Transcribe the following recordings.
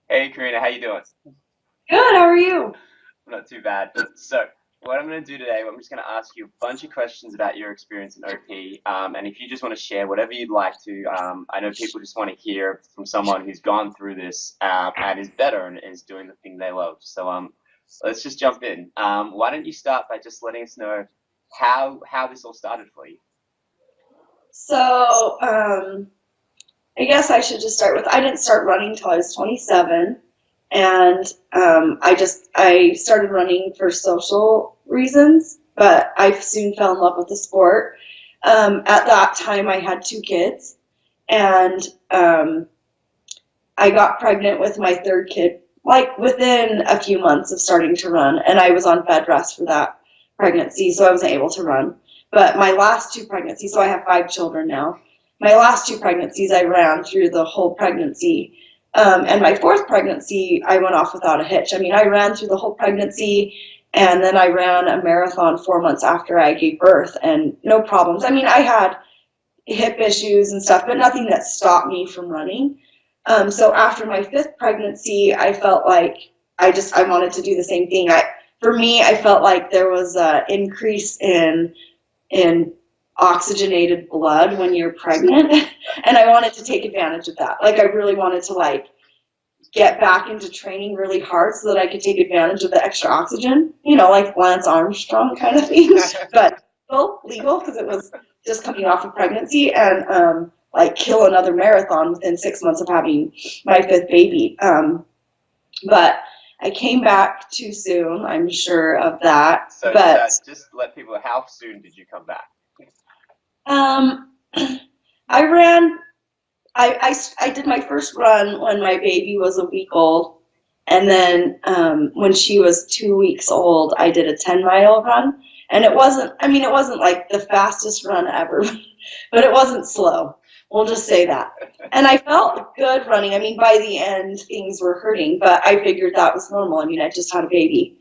Hey Carina, how you doing? Good, how are you? Not too bad. So, what I'm going to do today, I'm just going to ask you a bunch of questions about your experience in OP, and if you just want to share whatever you'd like to, I know people just want to hear from someone who's gone through this and is better and is doing the thing they love. So, let's just jump in. Why don't you start by just letting us know how this all started for you? So, I guess I should just start with I didn't start running until I was 27, and I started running for social reasons, but I soon fell in love with the sport. At that time, I had two kids, and I got pregnant with my third kid, like within a few months of starting to run, and I was on bed rest for that pregnancy, so I wasn't able to run. But my last two pregnancies, so I have five children now. My last two pregnancies, I ran through the whole pregnancy. And my fourth pregnancy, I went off without a hitch. I mean, I ran through the whole pregnancy, and then I ran a marathon 4 months after I gave birth, and no problems. I mean, I had hip issues and stuff, but nothing that stopped me from running. So after my fifth pregnancy, I felt like I wanted to do the same thing. For me, I felt like there was an increase in oxygenated blood when you're pregnant, and I wanted to take advantage of that. Like I really wanted to get back into training really hard so that I could take advantage of the extra oxygen, like Lance Armstrong kind of thing, but still legal because it was just coming off of pregnancy and like kill another marathon within 6 months of having my fifth baby. But I came back too soon, I'm sure of that. So, But just let people know, how soon did you come back? um, I ran I did my first run when my baby was a week old. And then when she was 2 weeks old, I did a 10-mile run. And it wasn't like the fastest run ever, but it wasn't slow. We'll just say that. And I felt good running. I mean, by the end, things were hurting, but I figured that was normal. I mean, I just had a baby.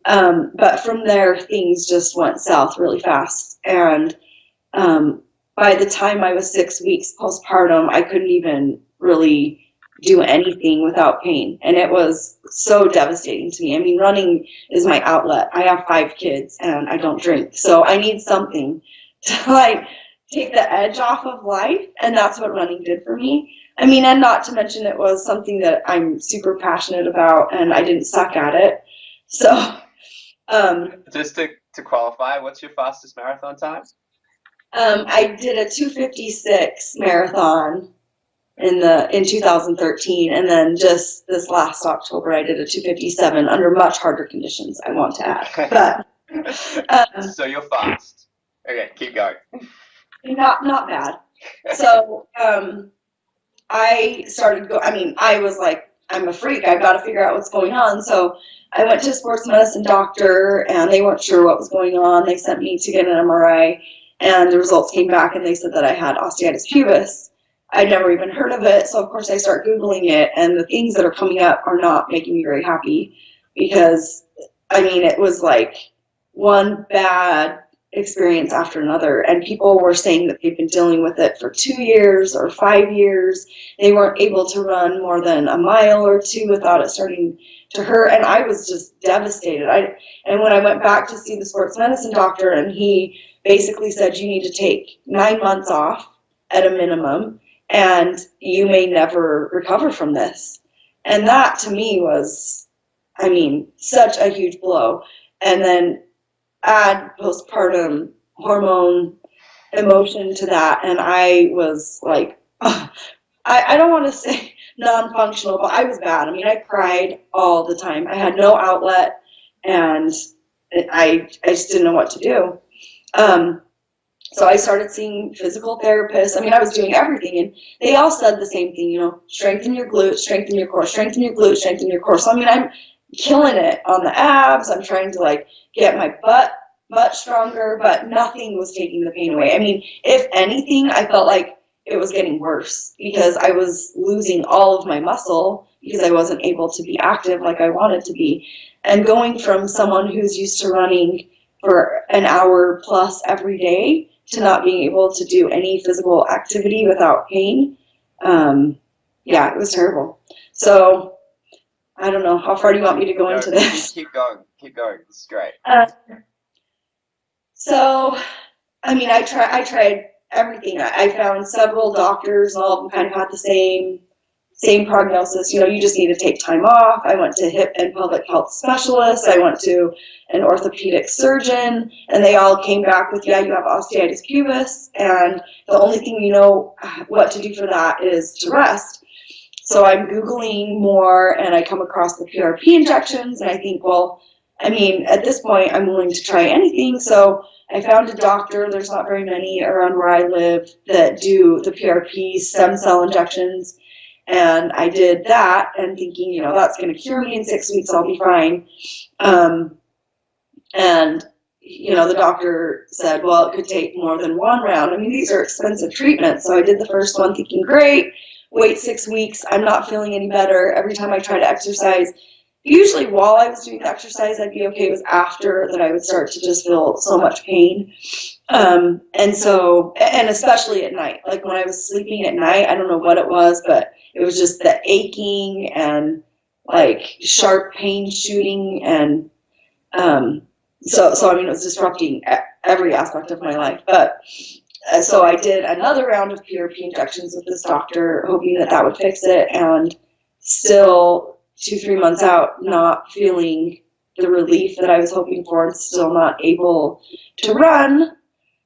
But from there, things just went south really fast. And um, by the time I was 6 weeks postpartum, I couldn't even really do anything without pain. And it was so devastating to me. I mean, running is my outlet. I have five kids and I don't drink. So I need something to take the edge off of life. And that's what running did for me. I mean, and not to mention it was something that I'm super passionate about and I didn't suck at it. So, um, Just to qualify, what's your fastest marathon time? I did a 256 marathon in 2013, and then just this last October, I did a 257 under much harder conditions. I want to add, but So you're fast. Okay, keep going. not bad. So I started go. I mean, I was like, I'm a freak. I've got to figure out what's going on. So I went to a sports medicine doctor, and they weren't sure what was going on. They sent me to get an MRI, and the results came back, and they said that I had osteitis pubis. I'd never even heard of it, so of course I start Googling it, and the things that are coming up are not making me very happy because, I mean, it was like one bad experience after another, and people were saying that they've been dealing with it for 2 years or 5 years. They weren't able to run more than a mile or two without it starting to hurt, and I was just devastated. And when I went back to see the sports medicine doctor, and he basically said you need to take 9 months off at a minimum, and you may never recover from this. And that to me was, I mean, such a huge blow. And then add postpartum hormone emotion to that, and I was like, I don't want to say non-functional, but I was bad. I mean, I cried all the time. I had no outlet, and I just didn't know what to do. Um, so I started seeing physical therapists. I mean, I was doing everything, and they all said the same thing, strengthen your glutes, strengthen your core, strengthen your glutes, strengthen your core. So I mean, I'm killing it on the abs. I'm trying to get my butt stronger, but nothing was taking the pain away. I mean, if anything, I felt like it was getting worse because I was losing all of my muscle because I wasn't able to be active like I wanted to be. And going from someone who's used to running for an hour plus every day to not being able to do any physical activity without pain, yeah, it was terrible. So I don't know. How far do you want me to go No, into this? keep going. Keep going. This is great. So, I mean, I tried everything. I found several doctors, and all of them kind of had the same prognosis. You know, you just need to take time off. I went to hip and pelvic health specialists. I went to an orthopedic surgeon, and they all came back with, yeah, you have osteitis pubis, and the only thing you know what to do for that is to rest. So I'm Googling more, and I come across the PRP injections, and I think, well, I mean, at this point, I'm willing to try anything. So I found a doctor. There's not very many around where I live that do the PRP stem cell injections. And I did that and thinking, you know, that's going to cure me in 6 weeks. I'll be fine. And, you know, the doctor said, well, it could take more than one round. I mean, these are expensive treatments. So I did the first one thinking, great, wait 6 weeks. I'm not feeling any better. Every time I try to exercise, usually while I was doing the exercise, I'd be okay. It was after that I would start to just feel so much pain. And especially at night, like when I was sleeping at night, I don't know what it was, but it was just the aching and like sharp pain shooting. And so I mean, it was disrupting every aspect of my life. But so I did another round of PRP injections with this doctor, hoping that that would fix it. And still 2-3 months out, not feeling the relief that I was hoping for, and still not able to run.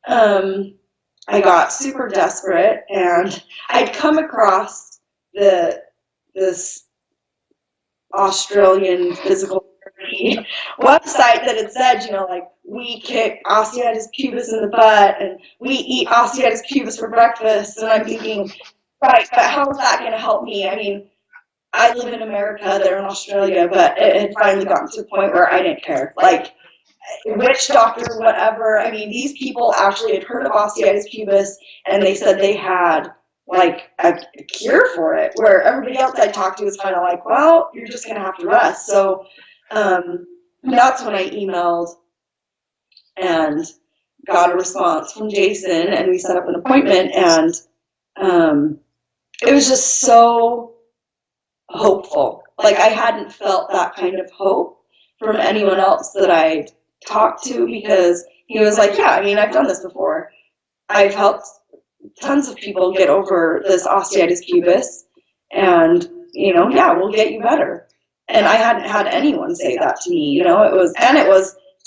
I got super desperate, and I'd come across this Australian physical therapy website that had said, you know, like, we kick osteitis pubis in the butt, and we eat osteitis pubis for breakfast. And I'm thinking, right, but how is that going to help me? I mean, I live in America, they're in Australia, but it had finally gotten to the point where I didn't care. Like, which doctor, whatever. I mean, these people actually had heard of osteitis pubis, and they said they had, like, a cure for it, where everybody else I talked to was kind of like, well, you're just going to have to rest. So that's when I emailed and got a response from Jason, and we set up an appointment, and it was just so hopeful. Like, I hadn't felt that kind of hope from anyone else that I'd talked to, because he was like, yeah, I mean, I've done this before. I've helped tons of people get over this osteitis pubis, and, you know, yeah, we'll get you better. And I hadn't had anyone say that to me, you know. It was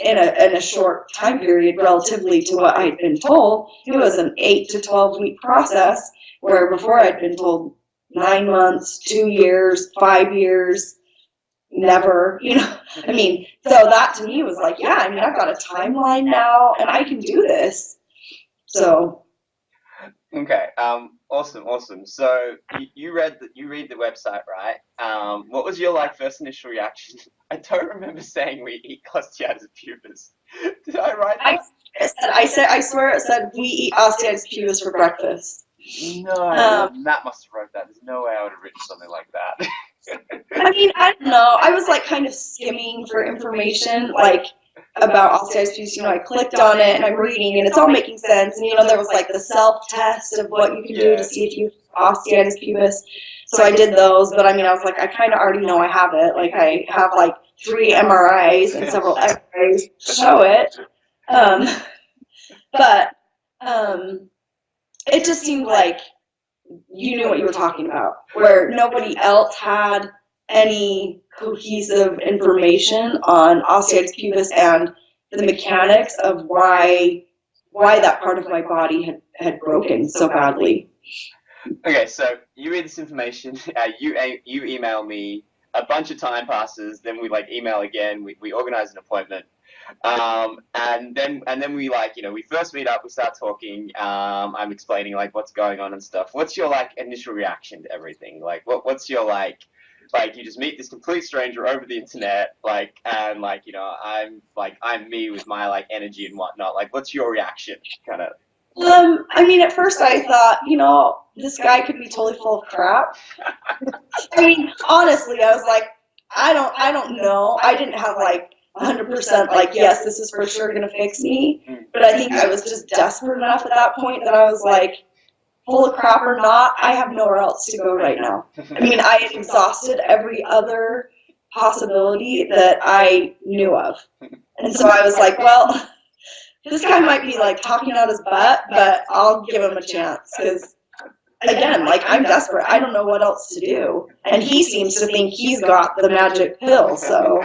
in a short time period relatively to what I'd been told. It was an 8 to 12 week process, where before I'd been told 9 months, 2 years, 5 years, never, you know. I mean, so that to me was like, yeah, I mean, I've got a timeline now, and I can do this. So. Okay. Awesome. So you read the website, right? What was your first initial reaction? I don't remember saying we eat osteitis pubis. Did I write that? I swear it said we eat osteitis pubis for breakfast. No, Matt must have wrote that. There's no way I would have written something like that. I mean, I don't know. I was like kind of skimming for information, like, about osteitis pubis. You know, I clicked on it and I'm reading, and it's all making sense. And, you know, there was like the self-test of what you can do to see if you have osteitis pubis. So I did those, but I mean, I was like, I kind of already know I have it. Like, I have like 3 MRIs and several X-rays to show it. But it just seemed like you knew what you were talking about, where nobody else had any cohesive information on osteitis pubis and the mechanics of why that part of my body had broken so badly. Okay, so you read this information, you email me, a bunch of time passes, then we email again, we organize an appointment. And then we we first meet up, we start talking, I'm explaining what's going on and stuff. What's your initial reaction to everything? What's your you just meet this complete stranger over the internet, and I'm me with my energy and whatnot. What's your reaction, kind of? I mean, at first I thought, you know, this guy could be totally full of crap. I mean, honestly, I was like, I don't know. I didn't have 100% yes, this is for sure going to fix me. But I think I was just desperate enough at that point that I was like, full of crap or not, I have nowhere else to go right now. I mean, I had exhausted every other possibility that I knew of. And so I was like, well, this guy might be like talking out his butt, but I'll give him a chance because, again, like I'm desperate. I don't know what else to do. And he seems to think he's got the magic pill, so.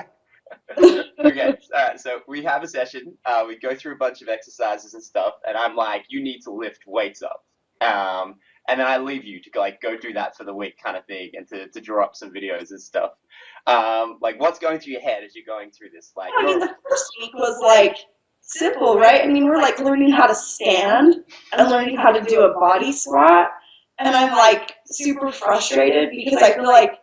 Okay, so we have a session. We go through a bunch of exercises and stuff, and I'm like, you need to lift weights up. And then I leave you to like go do that for the week kind of thing and to draw up some videos and stuff. Like what's going through your head as you're going through this? Like, I mean, the first week was like simple, right? I mean, we're like learning how to stand and learning how to do a body squat. And I'm like super frustrated because I feel like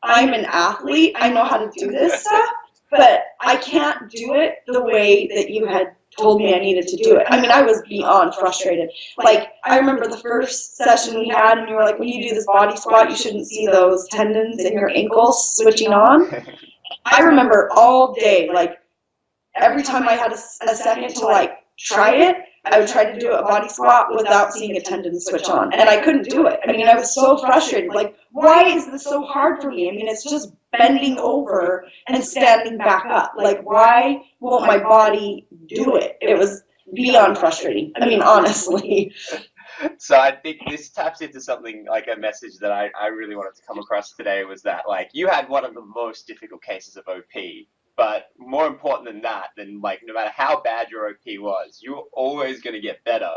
I'm an athlete. I know how to do this stuff, but I can't do it the way that you had told me I needed to do it. I mean, I was beyond frustrated. Like, I remember the first session we had, and you were like, when you do this body squat, you shouldn't see those tendons in your ankles switching on. I remember all day, like, every time I had a second to, like, try it, I would try to do a body squat without seeing a tendon switch on, and I couldn't do it. I mean, I was so frustrated. Like, why is this so hard for me? I mean, it's just bending over and standing back up. Like, why won't my body do it? It was beyond frustrating. I mean, honestly. So I think this taps into something like a message that I really wanted to come across today was that like you had one of the most difficult cases of OP. But more important than that, then like no matter how bad your OP was, you were always going to get better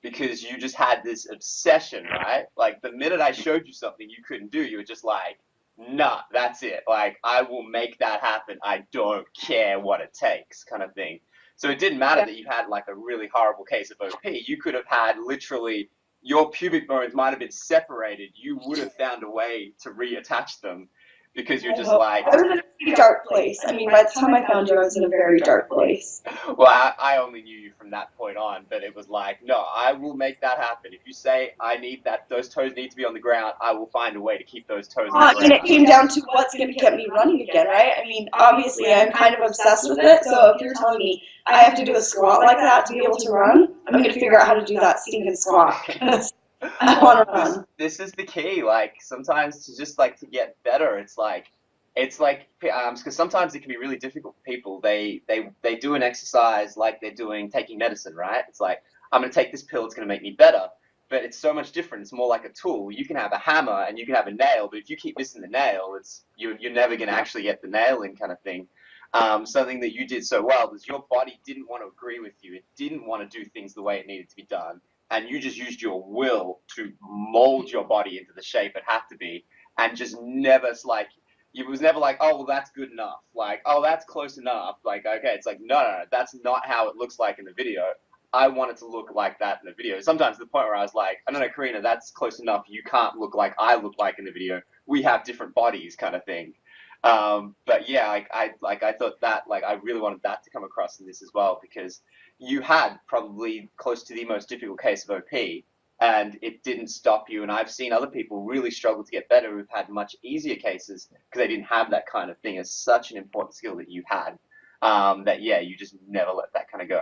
because you just had this obsession, right? Like the minute I showed you something you couldn't do, you were just like, nah, that's it. Like I will make that happen. I don't care what it takes kind of thing. So it didn't matter that you had like a really horrible case of OP. You could have had literally your pubic bones might have been separated. You would have found a way to reattach them. Because you're just like... I was in a pretty dark place. I mean, by the time I found you, I was in a very dark place. Well, I only knew you from that point on, but it was like, no, I will make that happen. If you say I need that, those toes need to be on the ground, I will find a way to keep those toes on the ground. And it came down to what's going to get me running again, right? I mean, obviously, I'm kind of obsessed with it, so if you're telling me I have to do a squat like that to be able to run, I'm going to figure out how to do that stinking squat. I want to run. This is the key. Like sometimes to just like to get better, it's like because sometimes it can be really difficult for people. They do an exercise like they're taking medicine, right? It's like I'm gonna take this pill, it's gonna make me better. But it's so much different. It's more like a tool. You can have a hammer and you can have a nail, but if you keep missing the nail, you're never gonna actually get the nail in, kind of thing. Something that you did so well was your body didn't want to agree with you. It didn't want to do things the way it needed to be done. And you just used your will to mold your body into the shape it had to be, and just never like it was never like, oh well, that's good enough, like oh that's close enough, like okay, it's like no, that's not how it looks like in the video. I want it to look like that in the video. Sometimes to the point where I was like, I don't know, Carina, that's close enough. You can't look like I look like in the video. We have different bodies, kind of thing. But yeah, I thought that like I really wanted that to come across in this as well because you had probably close to the most difficult case of OP, and it didn't stop you. And I've seen other people really struggle to get better who've had much easier cases because they didn't have that kind of thing. It's such an important skill that you had that, yeah, you just never let that kind of go.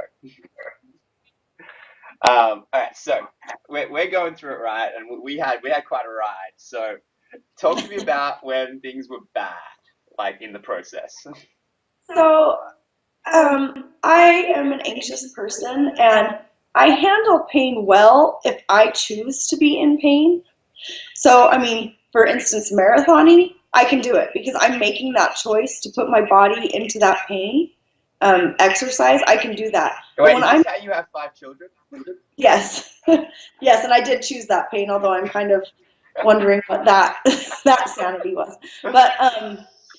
All right, so we're going through it, right? And we had quite a ride. So talk to me about when things were bad, like in the process. So I am an anxious person, and I handle pain well if I choose to be in pain. So, I mean, for instance, marathoning, I can do it because I'm making that choice to put my body into that pain. Exercise, I can do that. Wait, when you say you have 5 children? Yes. Yes, and I did choose that pain, although I'm kind of wondering what that sanity was. But,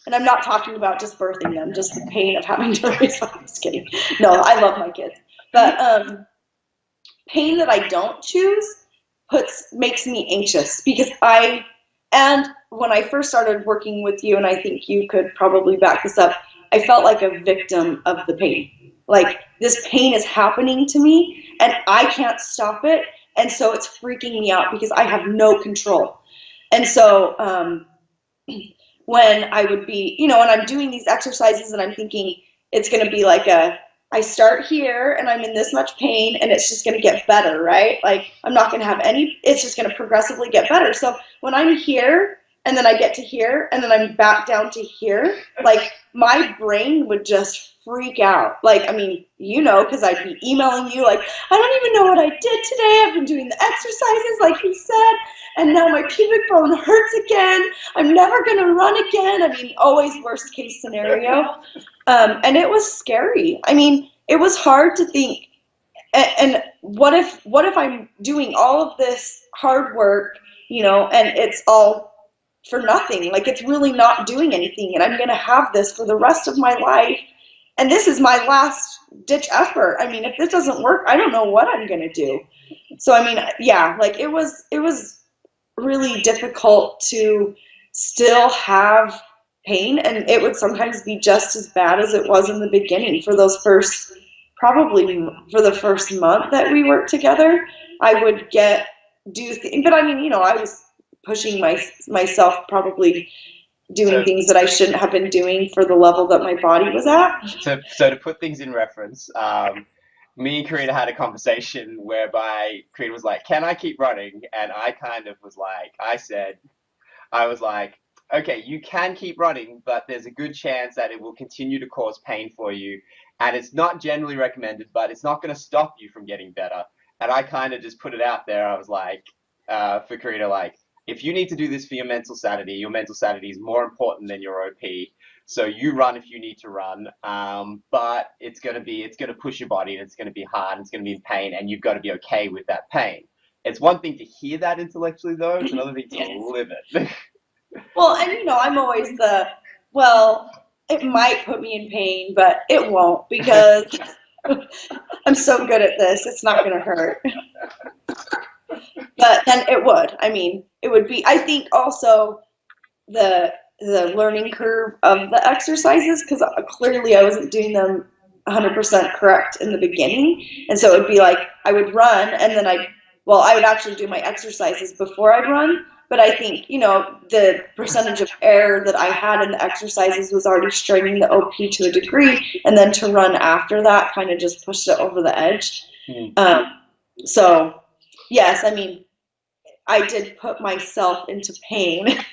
and I'm not talking about just birthing them, just the pain of having to raise them. I'm just kidding. No, I love my kids. But pain that I don't choose makes me anxious because and when I first started working with you, and I think you could probably back this up, I felt like a victim of the pain. Like this pain is happening to me and I can't stop it. And so it's freaking me out because I have no control. And so, when I would be, and I'm doing these exercises and I'm thinking it's going to be like I start here and I'm in this much pain and it's just going to get better, right? Like I'm not going to have it's just going to progressively get better. So when I'm here and then I get to here, and then I'm back down to here. Like, my brain would just freak out. Like, I mean, because I'd be emailing you, like, I don't even know what I did today. I've been doing the exercises, like you said, and now my pubic bone hurts again. I'm never going to run again. I mean, always worst case scenario. And it was scary. I mean, it was hard to think, and what if I'm doing all of this hard work, and it's all for nothing? Like, it's really not doing anything, and I'm going to have this for the rest of my life, and this is my last ditch effort. I mean, if this doesn't work, I don't know what I'm going to do. So, I mean, yeah, like, it was really difficult to still have pain, and it would sometimes be just as bad as it was in the beginning for those first, probably for the first month that we worked together. I would do things, but I mean, I was pushing myself, probably doing things that I shouldn't have been doing for the level that my body was at. So to put things in reference, me and Carina had a conversation whereby Carina was like, "Can I keep running?" And I kind of was like, I was like, "Okay, you can keep running, but there's a good chance that it will continue to cause pain for you, and it's not generally recommended, but it's not going to stop you from getting better." And I kind of just put it out there. I was like, for Carina, like, if you need to do this for your mental sanity is more important than your OP. So you run if you need to run, but it's gonna push your body, and it's gonna be hard, and it's gonna be in pain, and you've got to be okay with that pain. It's one thing to hear that intellectually, though. It's another thing to live it. Well, and I'm always well, it might put me in pain, but it won't, because I'm so good at this. It's not going to hurt. But then it would. I mean, it would be, I think, also the learning curve of the exercises, because clearly I wasn't doing them 100% correct in the beginning. And so it would be like I would run, and then I would actually do my exercises before I'd run. But I think, the percentage of error that I had in the exercises was already straining the OP to a degree, and then to run after that kind of just pushed it over the edge. So, yes, I mean, I did put myself into pain.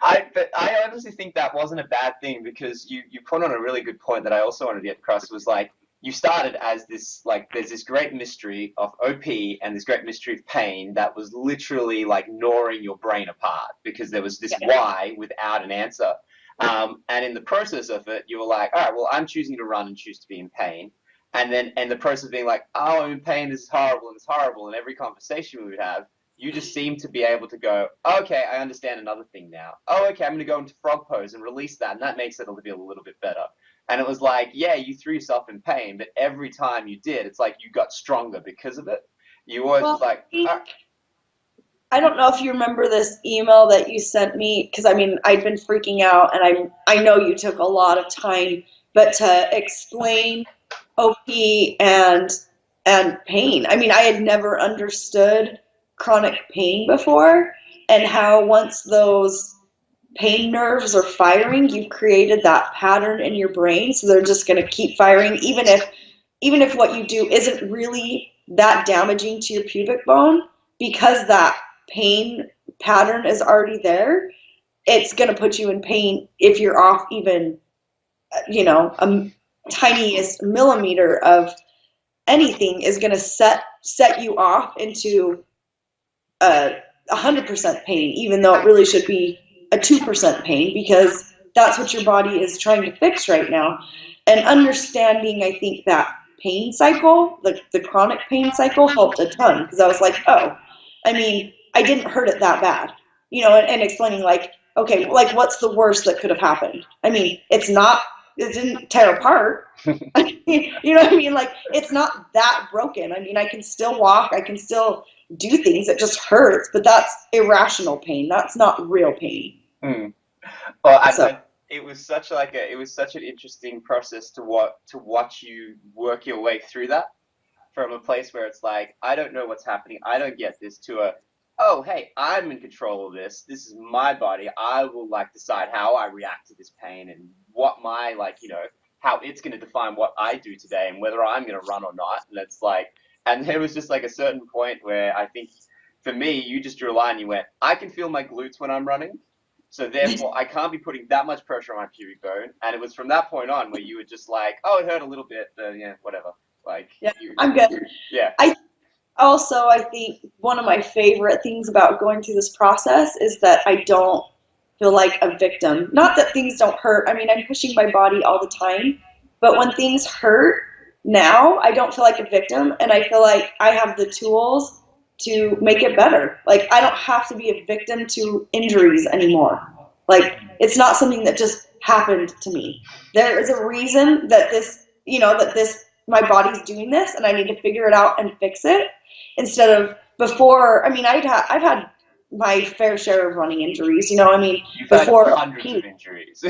I honestly think that wasn't a bad thing, because you put on a really good point that I also wanted to get across. Was like, you started as this, like, there's this great mystery of OP and this great mystery of pain that was literally like gnawing your brain apart, because there was this why without an answer. And in the process of it, you were like, all right, well, I'm choosing to run and choose to be in pain. And then, and the process of being like, oh, I'm in pain, this is horrible, and it's horrible. And every conversation we would have, you just seem to be able to go, okay, I understand another thing now. Oh, okay, I'm going to go into frog pose and release that, and that makes it feel a little bit better. And it was like, yeah, you threw yourself in pain, but every time you did, it's like you got stronger because of it. You always like, I don't know if you remember this email that you sent me, because I mean, I'd been freaking out, and I know you took a lot of time, but to explain OP and pain. I mean, I had never understood chronic pain before, and how once those pain nerves are firing, you've created that pattern in your brain, so they're just going to keep firing, even if what you do isn't really that damaging to your pubic bone, because that pain pattern is already there. It's going to put you in pain if you're off even, a tiniest millimeter of anything is going to set you off into 100% pain, even though it really should be a 2% pain, because that's what your body is trying to fix right now. And understanding, I think, that pain cycle, the chronic pain cycle, helped a ton, because I was like, oh, I mean, I didn't hurt it that bad, and explaining, like, okay, like, what's the worst that could have happened? I mean, it didn't tear apart. You know what I mean? Like, it's not that broken. I mean, I can still walk, I can still do things. It just hurts, but that's irrational pain. That's not real pain. Well, it was such an interesting process to watch you work your way through that, from a place where it's like, I don't know what's happening, I don't get this, to oh, hey, I'm in control of this. This is my body. I will, like, decide how I react to this pain, and what my, like, how it's going to define what I do today, and whether I'm going to run or not. And it's like, and there was just like a certain point where I think for me, you just drew a line. You went, I can feel my glutes when I'm running. So therefore, I can't be putting that much pressure on my pubic bone. And it was from that point on where you were just like, oh, it hurt a little bit, yeah, whatever. Like, Yeah, I'm good. Yeah. I think one of my favorite things about going through this process is that I don't feel like a victim. Not that things don't hurt. I mean, I'm pushing my body all the time, but when things hurt now, I don't feel like a victim, and I feel like I have the tools to make it better. Like, I don't have to be a victim to injuries anymore. Like, it's not something that just happened to me. There is a reason that my body's doing this, and I need to figure it out and fix it. Instead of before, I mean, I've had my fair share of running injuries. You know, I mean, You've before had hundreds of injuries.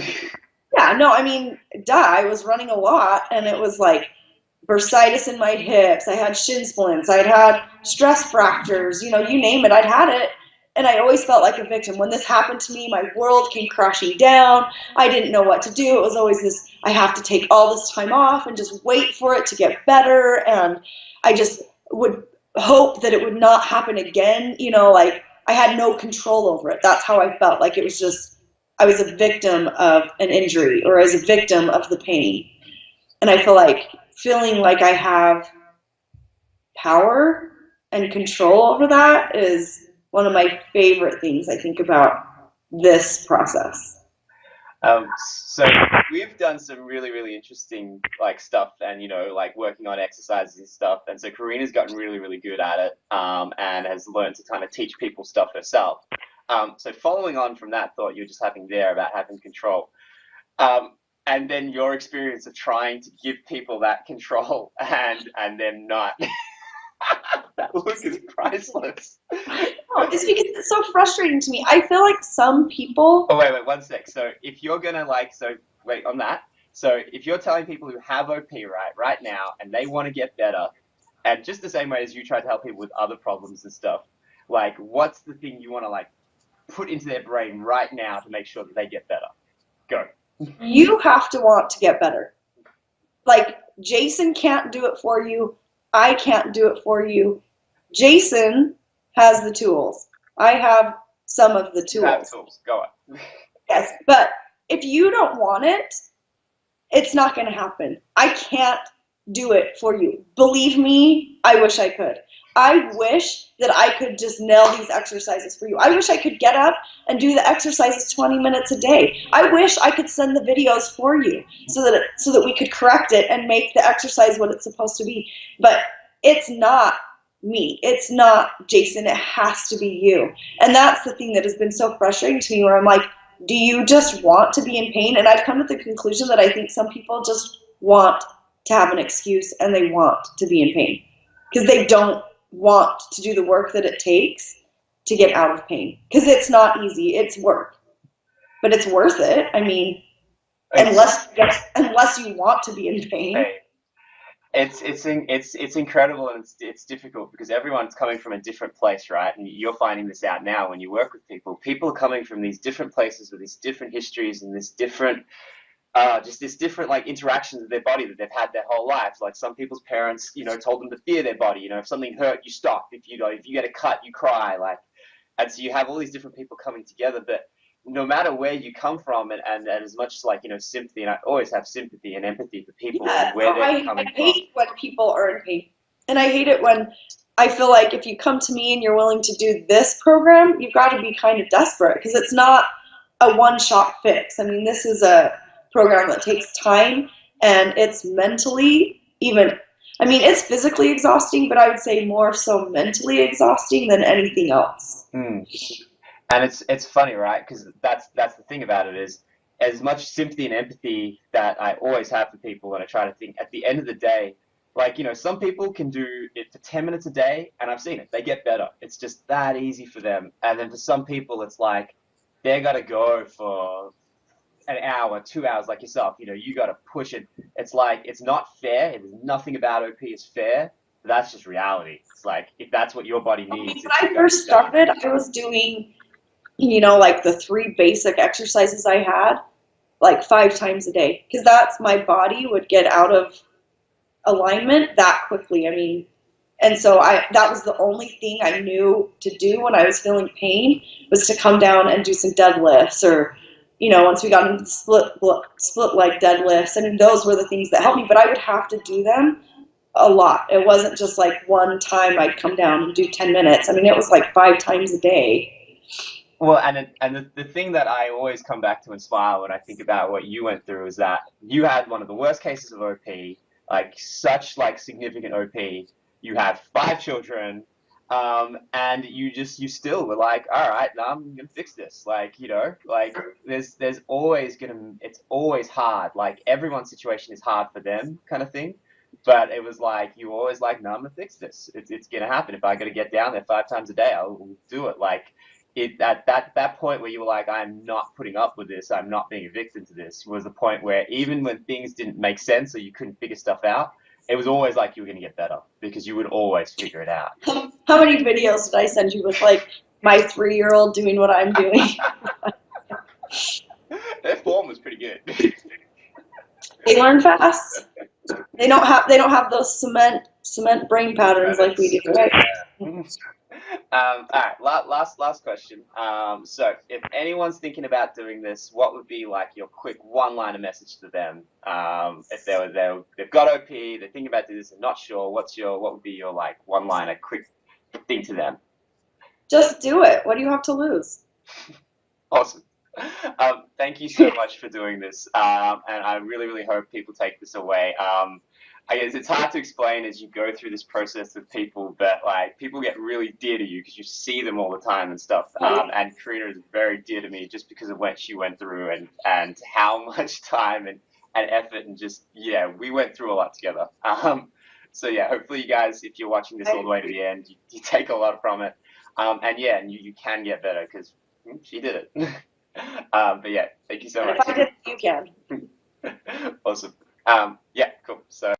Yeah, no, I mean, I was running a lot, and it was like bursitis in my hips. I had shin splints. I'd had stress fractures. You know, you name it, I'd had it. And I always felt like a victim. When this happened to me, my world came crashing down. I didn't know what to do. It was always this, I have to take all this time off and just wait for it to get better. And I just would hope that it would not happen again. You know, like I had no control over it. That's how I felt. Like it was just, I was a victim of an injury, or I was a victim of the pain. And I feel like feeling like I have power and control over that is one of my favorite things I think about this process. So we've done some really, really interesting like stuff, and like working on exercises and stuff. And so Carina's gotten really, really good at it, and has learned to kind of teach people stuff herself. So following on from that thought you're just having there about having control, and then your experience of trying to give people that control and then not. That look is priceless. No, it's because it's so frustrating to me. I feel like some people. Oh, wait, 1 sec. So if you're gonna wait on that. So if you're telling people who have OP right now and they want to get better, and just the same way as you try to help people with other problems and stuff, like what's the thing you want to like put into their brain right now to make sure that they get better? Go. You have to want to get better. Like Jason can't do it for you. I can't do it for you. Jason has the tools. I have some of the tools. You have tools. Go on. Yes, but if you don't want it, it's not going to happen. I can't do it for you. Believe me, I wish I could. I wish that I could just nail these exercises for you. I wish I could get up and do the exercises 20 minutes a day. I wish I could send the videos for you so that we could correct it and make the exercise what it's supposed to be. But it's not me. It's not Jason. It has to be you. And that's the thing that has been so frustrating to me, where I'm like, do you just want to be in pain? And I've come to the conclusion that I think some people just want to have an excuse, and they want to be in pain because they don't want to do the work that it takes to get out of pain, because it's not easy. It's work, but it's worth it. I mean, unless you want to be in pain. It's incredible, and it's difficult because everyone's coming from a different place, right? And you're finding this out now when you work with people. People are coming from these different places with these different histories and this different like interactions with their body that they've had their whole lives. Like some people's parents, told them to fear their body. If something hurt, you stop. If you get a cut, you cry. And so you have all these different people coming together. But no matter where you come from, and as much as sympathy, and I always have sympathy and empathy for people and where they're coming from. I hate when people are in pain, and I hate it when I feel like if you come to me and you're willing to do this program, you've got to be kind of desperate, because it's not a one-shot fix. I mean, this is a program that takes time, and it's mentally it's physically exhausting, but I would say more so mentally exhausting than anything else. And it's funny, right? Because that's the thing about it is, as much sympathy and empathy that I always have for people, and I try to think at the end of the day, some people can do it for 10 minutes a day, and I've seen it. They get better. It's just that easy for them. And then for some people, it's like they got to go for an hour, 2 hours, like yourself. You got to push it. It's like, it's not fair. There's nothing about OP is fair. But that's just reality. It's like, if that's what your body needs. When I first started, I was doing, like the 3 basic exercises I had, like 5 times a day. Because my body would get out of alignment that quickly. I mean, And so that was the only thing I knew to do when I was feeling pain, was to come down and do some deadlifts, or, once we got into split leg deadlifts, and those were the things that helped me. But I would have to do them a lot. It wasn't just like one time I'd come down and do 10 minutes. I mean, it was like 5 times a day. Well, and the thing that I always come back to and smile when I think about what you went through is that you had one of the worst cases of OP, like such like significant OP. You have 5 children, and you still were like, all right, now I'm gonna fix this. Like, like there's always it's always hard. Like everyone's situation is hard for them, kind of thing. But it was like you were always like, no, I'm gonna fix this. It's gonna happen. If I gotta get down there 5 times a day, I'll do it. Like it at that point where you were like, I'm not putting up with this, I'm not being a victim to this, was the point where even when things didn't make sense or you couldn't figure stuff out, it was always like you were going to get better because you would always figure it out. How many videos did I send you with like my 3-year-old doing what I'm doing? Their form was pretty good. They learn fast. They don't have those cement brain patterns like we do, right? All right, last question. So if anyone's thinking about doing this, what would be like your quick one-liner message to them? If they've got OP, they're thinking about doing this, and not sure, what would be your like one-liner quick thing to them? Just do it. What do you have to lose? Awesome. Thank you so much for doing this, and I really hope people take this away. I guess it's hard to explain as you go through this process with people, but like people get really dear to you because you see them all the time and stuff. And Carina is very dear to me just because of what she went through and how much time and effort and just, we went through a lot together. So yeah, hopefully you guys, if you're watching this all the way to the end, you take a lot from it. And you can get better because she did it. But yeah, thank you so much. If I did, you can. Awesome. Yeah.